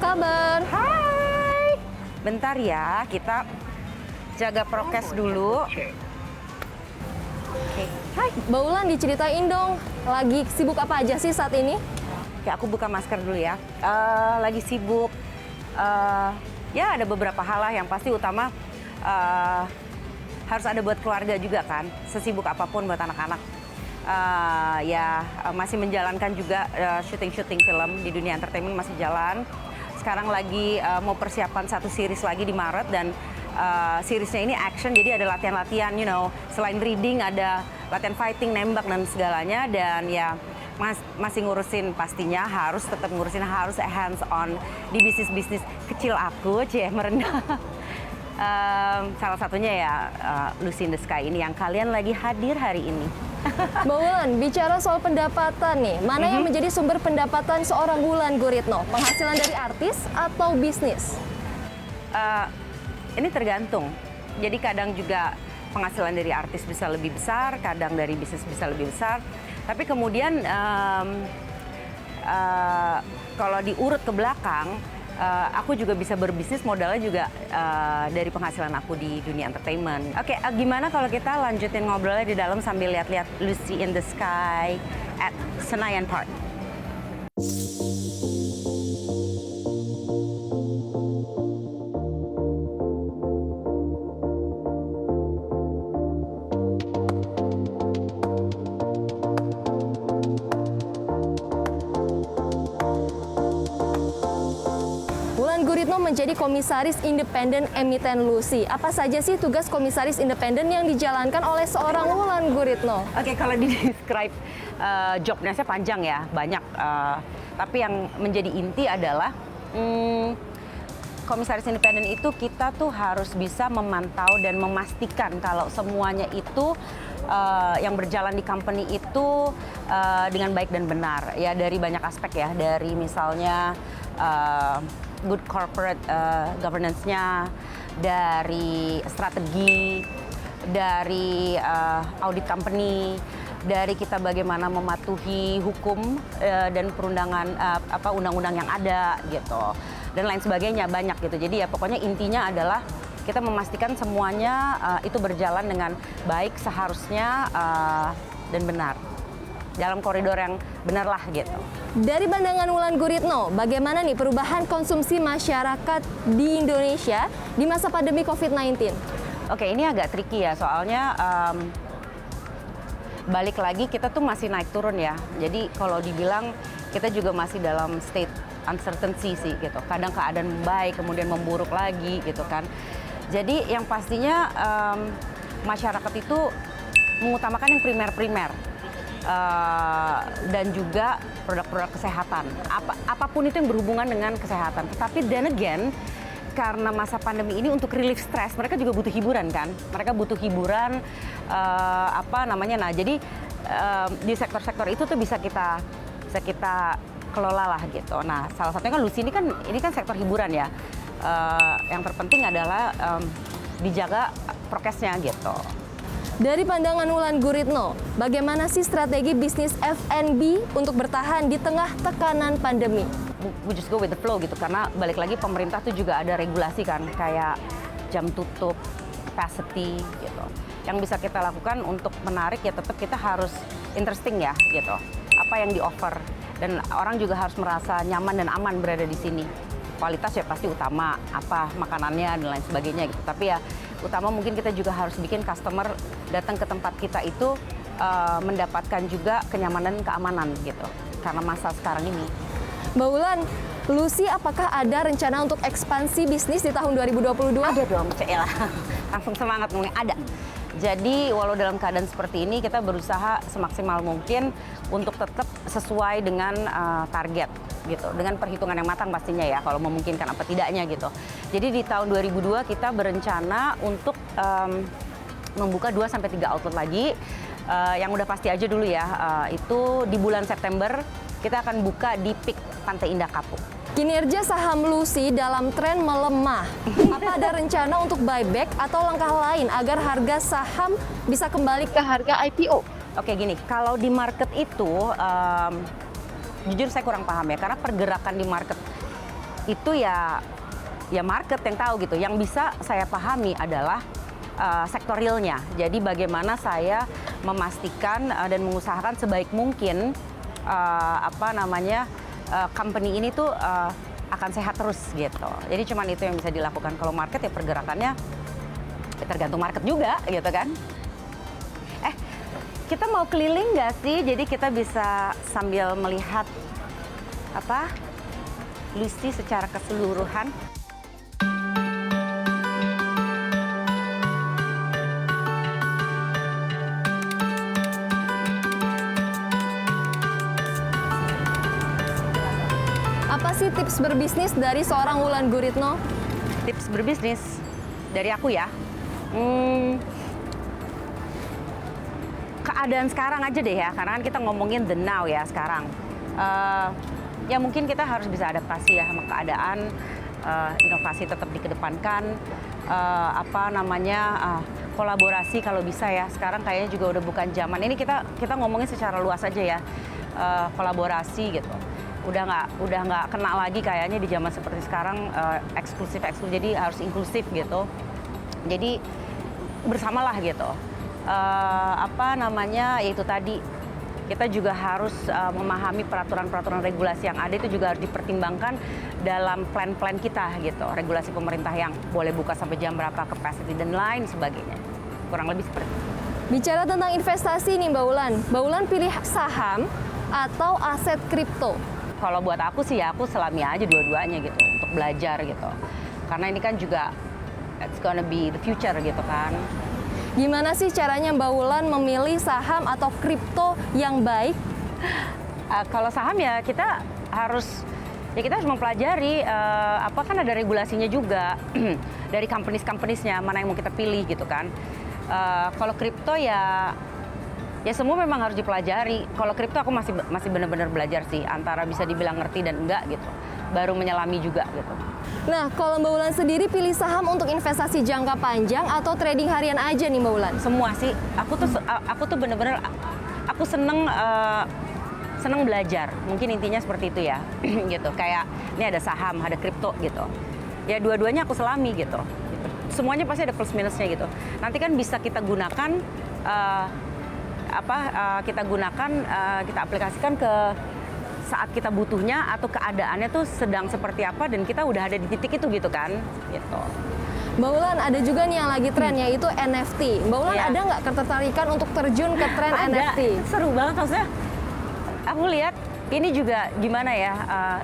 kabar? Hai. Bentar ya, kita jaga prokes dulu. Oke. Hai, Mbak Ulan diceritain dong, lagi sibuk apa aja sih saat ini? Oke, aku buka masker dulu ya. Lagi sibuk. Ya ada beberapa hal lah yang pasti utama harus ada buat keluarga juga kan. Sesibuk apapun buat anak-anak. Masih menjalankan juga syuting-syuting film di dunia entertainment masih jalan. Sekarang lagi mau persiapan satu series lagi di Maret dan seriesnya ini action, jadi ada latihan-latihan, selain reading ada latihan fighting, nembak dan segalanya, dan ya masih ngurusin pastinya harus tetap ngurusin harus hands on di bisnis kecil aku, merendah. Salah satunya ya Lucy in the Sky ini yang kalian lagi hadir hari ini. Mbak Ulan, bicara soal pendapatan nih, mana yang menjadi sumber pendapatan seorang Wulan Guritno? Penghasilan dari artis atau bisnis? Ini tergantung. Jadi kadang juga penghasilan dari artis bisa lebih besar, kadang dari bisnis bisa lebih besar. Tapi kemudian kalau diurut ke belakang, aku juga bisa berbisnis modalnya juga dari penghasilan aku di dunia entertainment. Oke, gimana kalau kita lanjutin ngobrolnya di dalam sambil lihat-lihat Lucy in the Sky at Senayan Park. Guritno menjadi komisaris independen emiten Lucy. Apa saja sih tugas komisaris independen yang dijalankan oleh seorang Wulan Guritno? Oke, kalau di-describe jobnya saya panjang ya, banyak. Tapi yang menjadi inti adalah komisaris independen itu kita tuh harus bisa memantau dan memastikan kalau semuanya itu yang berjalan di company itu dengan baik dan benar. Ya dari banyak aspek ya, dari misalnya good corporate governance-nya, dari strategi, dari audit company, dari kita bagaimana mematuhi hukum dan perundangan undang-undang yang ada gitu, dan lain sebagainya banyak gitu. Jadi ya pokoknya intinya adalah kita memastikan semuanya itu berjalan dengan baik seharusnya dan benar. Dalam koridor yang benar lah gitu. Dari pandangan Wulan Guritno, bagaimana nih perubahan konsumsi masyarakat di Indonesia di masa pandemi COVID-19? Oke, ini agak tricky ya, soalnya balik lagi kita tuh masih naik turun ya. Jadi kalau dibilang kita juga masih dalam state uncertainty sih gitu. Kadang keadaan baik, kemudian memburuk lagi gitu kan. Jadi yang pastinya masyarakat itu mengutamakan yang primer-primer. Dan juga produk-produk kesehatan, apapun itu yang berhubungan dengan kesehatan. Tetapi then again, karena masa pandemi ini untuk relief stress, mereka juga butuh hiburan kan. Mereka butuh hiburan, Nah, jadi di sektor-sektor itu tuh bisa kita kelola lah gitu. Nah, salah satunya kan Lucy ini kan sektor hiburan ya. Yang terpenting adalah dijaga prokesnya gitu. Dari pandangan Wulan Guritno, bagaimana sih strategi bisnis F&B untuk bertahan di tengah tekanan pandemi? We just go with the flow gitu, karena balik lagi pemerintah tuh juga ada regulasi kan, kayak jam tutup, capacity gitu. Yang bisa kita lakukan untuk menarik ya tetap kita harus interesting ya gitu. Apa yang di-offer, dan orang juga harus merasa nyaman dan aman berada di sini. Kualitas ya pasti utama, makanannya dan lain sebagainya gitu. Tapi ya utama mungkin kita juga harus bikin customer datang ke tempat kita itu mendapatkan juga kenyamanan, keamanan gitu. Karena masa sekarang ini. Mbak Wulan, Lucy apakah ada rencana untuk ekspansi bisnis di tahun 2022? Ada dong, Cela. Langsung semangat ngomongnya, ada. Jadi walau dalam keadaan seperti ini kita berusaha semaksimal mungkin untuk tetap sesuai dengan target gitu, dengan perhitungan yang matang pastinya ya kalau memungkinkan apa tidaknya gitu. Jadi di tahun 2002 kita berencana untuk membuka 2 sampai 3 outlet lagi. Yang udah pasti aja dulu ya, itu di bulan September kita akan buka di Peak Pantai Indah Kapuk. Kinerja saham Lucy dalam tren melemah. Apa ada rencana untuk buyback atau langkah lain agar harga saham bisa kembali ke harga IPO? Oke gini, kalau di market itu jujur saya kurang paham ya, karena pergerakan di market itu ya market yang tahu gitu. Yang bisa saya pahami adalah sektor realnya. Jadi bagaimana saya memastikan dan mengusahakan sebaik mungkin company ini tuh akan sehat terus gitu. Jadi cuman itu yang bisa dilakukan. Kalau market ya pergerakannya ya tergantung market juga gitu kan. Kita mau keliling nggak sih? Jadi kita bisa sambil melihat Lucy secara keseluruhan. Apa sih tips berbisnis dari seorang Wulan Guritno? Tips berbisnis dari aku ya. Keadaan sekarang aja deh ya, karena kan kita ngomongin the now ya sekarang. Ya mungkin kita harus bisa adaptasi ya sama keadaan, inovasi tetap dikedepankan, kolaborasi kalau bisa ya. Sekarang kayaknya juga udah bukan zaman. Ini kita ngomongin secara luas aja ya, kolaborasi gitu. Udah nggak kena lagi kayaknya di zaman seperti sekarang eksklusif, jadi harus inklusif gitu. Jadi bersamalah gitu. Yaitu tadi kita juga harus memahami peraturan-peraturan regulasi yang ada itu juga harus dipertimbangkan dalam plan-plan kita gitu. Regulasi pemerintah yang boleh buka sampai jam berapa, capacity dan lain sebagainya. Kurang lebih seperti itu. Bicara tentang investasi nih Mbak Wulan pilih saham atau aset kripto? Kalau buat aku sih ya aku selami aja dua-duanya gitu untuk belajar gitu. Karena ini kan juga it's gonna be the future gitu kan. Gimana sih caranya Mbak Wulan memilih saham atau kripto yang baik? Kalau saham ya kita harus mempelajari kan ada regulasinya juga dari companies-companiesnya mana yang mau kita pilih gitu kan. Kalau kripto ya semua memang harus dipelajari. Kalau kripto aku masih benar-benar belajar sih, antara bisa dibilang ngerti dan enggak gitu. Baru menyelami juga gitu. Nah, kalau Mbak Wulan sendiri pilih saham untuk investasi jangka panjang atau trading harian aja nih Mbak Wulan? Semua sih. Aku tuh bener-bener aku seneng belajar. Mungkin intinya seperti itu ya. Gitu. Kayak ini ada saham, ada kripto gitu. Ya dua-duanya aku selami gitu. Semuanya pasti ada plus minusnya gitu. Nanti kan bisa kita gunakan kita aplikasikan ke saat kita butuhnya atau keadaannya tuh sedang seperti apa dan kita udah ada di titik itu gitu kan gitu. Mbak Wulan, ada juga nih yang lagi tren yaitu NFT. Mbak Wulan Iya. ada nggak ketertarikan untuk terjun ke tren NFT? Seru banget maksudnya. Aku lihat ini juga gimana ya,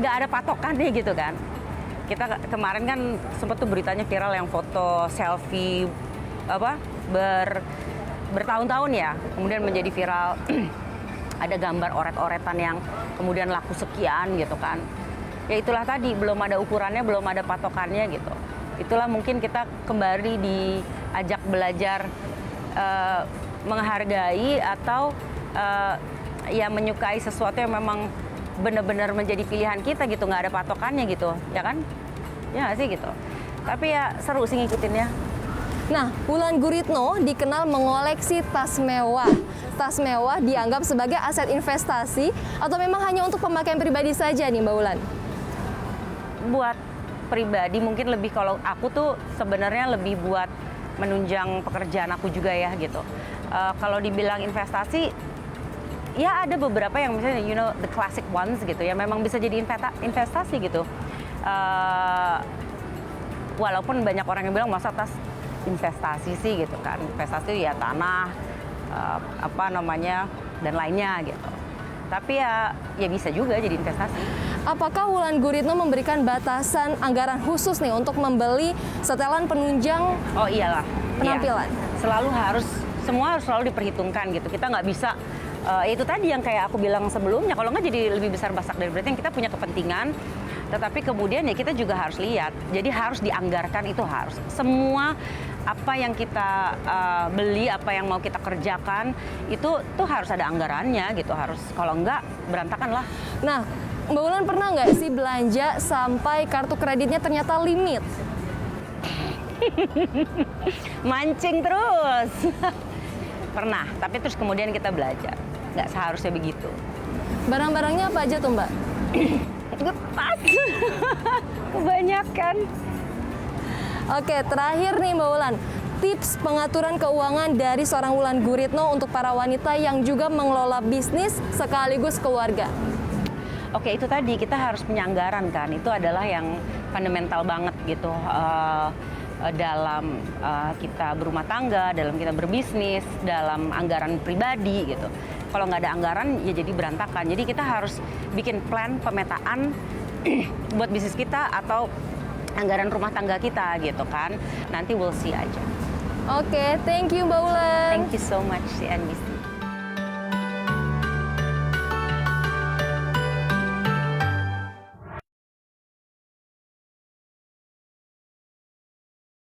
nggak ada patokannya gitu kan. Kita kemarin kan sempat tuh beritanya viral yang foto selfie bertahun-tahun ya, kemudian menjadi viral. Ada gambar oret-oretan yang kemudian laku sekian gitu kan. Ya itulah tadi, belum ada ukurannya, belum ada patokannya gitu. Itulah mungkin kita kembali diajak belajar menghargai atau menyukai sesuatu yang memang benar-benar menjadi pilihan kita gitu, nggak ada patokannya gitu, ya kan? Ya nggak sih gitu. Tapi ya seru sih ngikutinnya. Nah, Wulan Guritno dikenal mengoleksi tas mewah. Tas mewah dianggap sebagai aset investasi atau memang hanya untuk pemakaian pribadi saja nih Mbak Wulan? Buat pribadi mungkin lebih, kalau aku tuh sebenarnya lebih buat menunjang pekerjaan aku juga ya gitu. Kalau dibilang investasi, ya ada beberapa yang misalnya the classic ones gitu ya, memang bisa jadi investasi gitu. Walaupun banyak orang yang bilang masa tas investasi sih gitu kan, investasi ya tanah dan lainnya gitu. Tapi ya bisa juga jadi investasi. Apakah Wulan Guritno memberikan batasan anggaran khusus nih untuk membeli setelan penunjang Oh iyalah, penampilan? Iya. Semua harus selalu diperhitungkan gitu. Kita nggak bisa itu tadi yang kayak aku bilang sebelumnya, kalau nggak jadi lebih besar basak dari berarti yang kita punya kepentingan. Tetapi kemudian ya kita juga harus lihat, jadi harus dianggarkan, itu harus. Semua apa yang kita beli, apa yang mau kita kerjakan, itu tuh harus ada anggarannya gitu, harus. Kalau enggak, berantakan lah. Nah, Mbak Wulan pernah nggak sih belanja sampai kartu kreditnya ternyata limit? Mancing terus. Pernah, tapi terus kemudian kita belajar. Nggak seharusnya begitu. Barang-barangnya apa aja tuh Mbak? getas. Kebanyakan. Oke, terakhir nih Mbak Wulan, tips pengaturan keuangan dari seorang Wulan Guritno untuk para wanita yang juga mengelola bisnis sekaligus keluarga. Oke, itu tadi kita harus punya anggaran kan, itu adalah yang fundamental banget gitu dalam kita berumah tangga, dalam kita berbisnis, dalam anggaran pribadi gitu. Kalau nggak ada anggaran ya jadi berantakan. Jadi kita harus bikin plan pemetaan buat bisnis kita atau anggaran rumah tangga kita gitu kan. Nanti we'll see aja. Oke, thank you Mbak Wulan. Thank you so much CNBC.